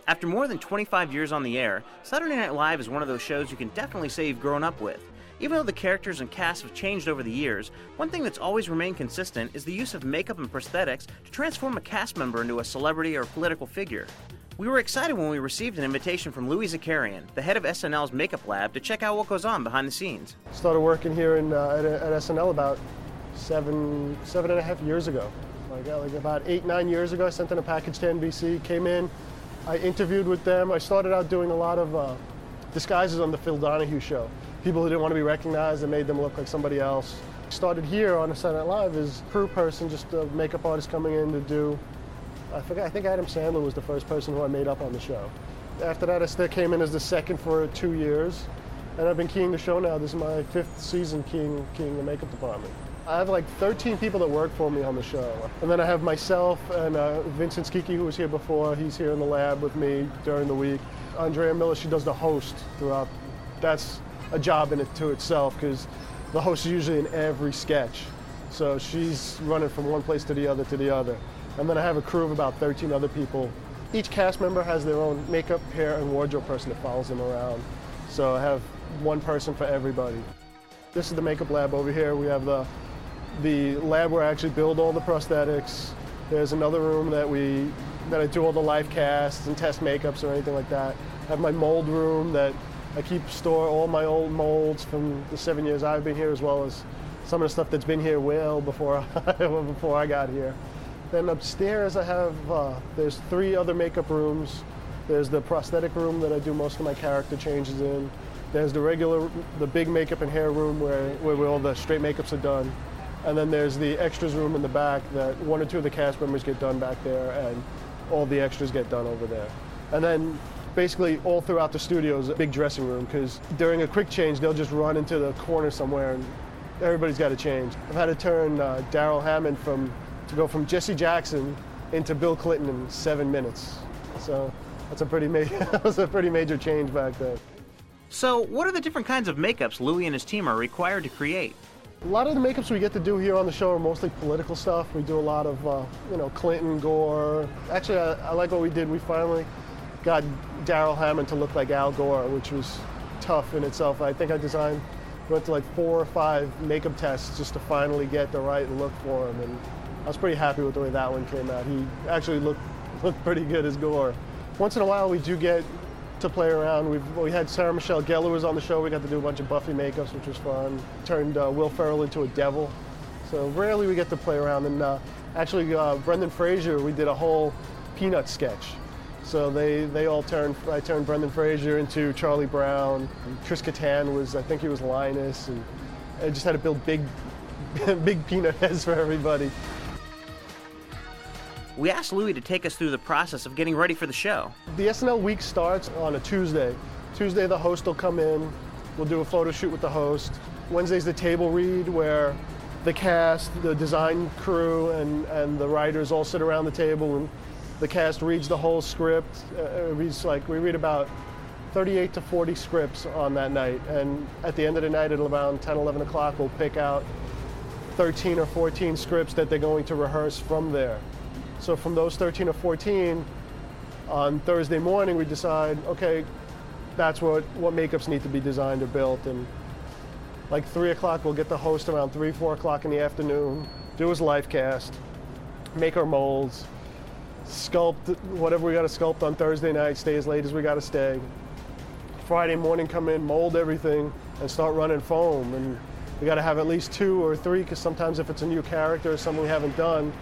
After more than 25 years on the air, Saturday Night Live is one of those shows you can definitely say you've grown up with. Even though the characters and cast have changed over the years, one thing that's always remained consistent is the use of makeup and prosthetics to transform a cast member into a celebrity or political figure. We were excited when we received an invitation from Louis Zakarian, the head of SNL's makeup lab, to check out what goes on behind the scenes. Started working here at SNL about seven and a half years ago. Like about 8-9 years ago, I sent in a package to NBC, came in, I interviewed with them. I started out doing a lot of disguises on the Phil Donahue show. People who didn't want to be recognized and made them look like somebody else. Started here on Saturday Night Live as crew person, just a makeup artist coming in to do, I think Adam Sandler was the first person who I made up on the show. After that, I still came in as the second for 2 years, and I've been keying the show now. This is my 5th season keying the makeup department. I have like 13 people that work for me on the show. And then I have myself and Vincent Skiki, who was here before. He's here in the lab with me during the week. Andrea Miller, she does the host throughout. That's a job in it to itself, because the host is usually in every sketch. So she's running from one place to the other. And then I have a crew of about 13 other people. Each cast member has their own makeup, hair, and wardrobe person that follows them around. So I have one person for everybody. This is the makeup lab over here. We have the lab where I actually build all the prosthetics. There's another room that I do all the live casts and test makeups or anything like that. I have my mold room that I store all my old molds from the 7 years I've been here, as well as some of the stuff that's been here well before I got here. Then upstairs I have, there's 3 other makeup rooms. There's the prosthetic room that I do most of my character changes in. There's the big makeup and hair room where all the straight makeups are done. And then there's the extras room in the back that 1 or 2 of the cast members get done back there, and all the extras get done over there. And then basically all throughout the studio is a big dressing room, because during a quick change, they'll just run into the corner somewhere and everybody's got to change. I've had to turn Daryl Hammond to go from Jesse Jackson into Bill Clinton in 7 minutes. So that's that was a pretty major change back then. So what are the different kinds of makeups Louis and his team are required to create? A lot of the makeups we get to do here on the show are mostly political stuff. We do a lot of, Clinton, Gore. Actually, I like what we did. We finally got Daryl Hammond to look like Al Gore, which was tough in itself. I think went to like 4 or 5 makeup tests just to finally get the right look for him. And I was pretty happy with the way that one came out. He actually looked pretty good as Gore. Once in a while, we do get to play around. We had Sarah Michelle Gellar was on the show. We got to do a bunch of Buffy makeups, which was fun. Turned Will Ferrell into a devil. So rarely we get to play around. And actually, Brendan Fraser, we did a whole Peanut sketch. So I turned Brendan Fraser into Charlie Brown. Chris Kattan I think he was Linus. And I just had to build big peanut heads for everybody. We asked Louis to take us through the process of getting ready for the show. The SNL week starts on a Tuesday. Tuesday, the host will come in. We'll do a photo shoot with the host. Wednesday's the table read, where the cast, the design crew, and the writers all sit around the table, and the cast reads the whole script. We read about 38 to 40 scripts on that night. And at the end of the night, at around 10, 11 o'clock, we'll pick out 13 or 14 scripts that they're going to rehearse from there. So from those 13 or 14, on Thursday morning, we decide, okay, that's what makeups need to be designed or built. And like 3 o'clock, we'll get the host around 3, 4 o'clock in the afternoon, do his live cast, make our molds, sculpt whatever we got to sculpt on Thursday night, stay as late as we got to stay. Friday morning, come in, mold everything, and start running foam. And we got to have at least 2 or 3, because sometimes if it's a new character or something we haven't done,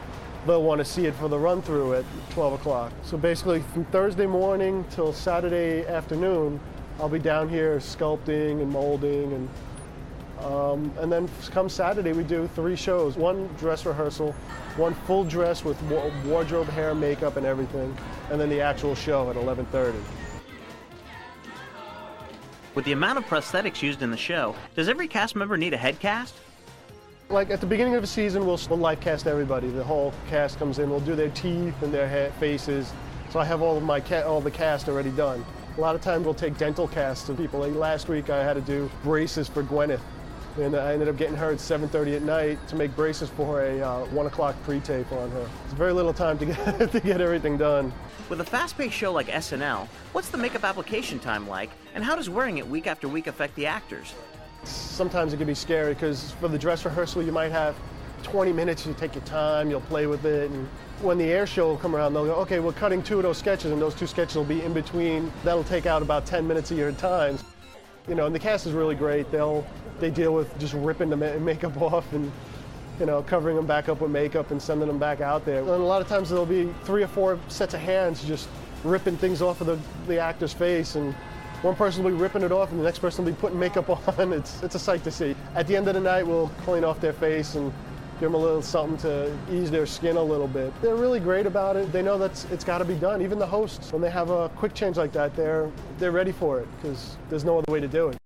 they'll want to see it for the run-through at 12 o'clock. So basically, from Thursday morning till Saturday afternoon, I'll be down here sculpting and molding, and then come Saturday, we do 3 shows. 1 dress rehearsal, 1 full dress with wardrobe, hair, makeup, and everything, and then the actual show at 11:30. With the amount of prosthetics used in the show, does every cast member need a head cast? Like at the beginning of the season, we'll live cast everybody. The whole cast comes in. We'll do their teeth and their faces. So I have all the cast already done. A lot of times we'll take dental casts of people. Like last week, I had to do braces for Gwyneth. And I ended up getting her at 7:30 at night to make braces for a 1 o'clock pre-tape on her. It's very little time to get, to get everything done. With a fast-paced show like SNL, what's the makeup application time like, and how does wearing it week after week affect the actors? Sometimes it can be scary because for the dress rehearsal you might have 20 minutes, you take your time, you'll play with it, and when the air show will come around, they'll go, okay, we're cutting 2 of those sketches, and those 2 sketches will be in between. That'll take out about 10 minutes of your time. You know, and the cast is really great. They deal with just ripping the makeup off and, you know, covering them back up with makeup and sending them back out there. And a lot of times there'll be 3 or 4 sets of hands just ripping things off of the actor's face, and one person will be ripping it off and the next person will be putting makeup on. It's a sight to see. At the end of the night, we'll clean off their face and give them a little something to ease their skin a little bit. They're really great about it. They know that it's got to be done. Even the hosts, when they have a quick change like that, they're ready for it because there's no other way to do it.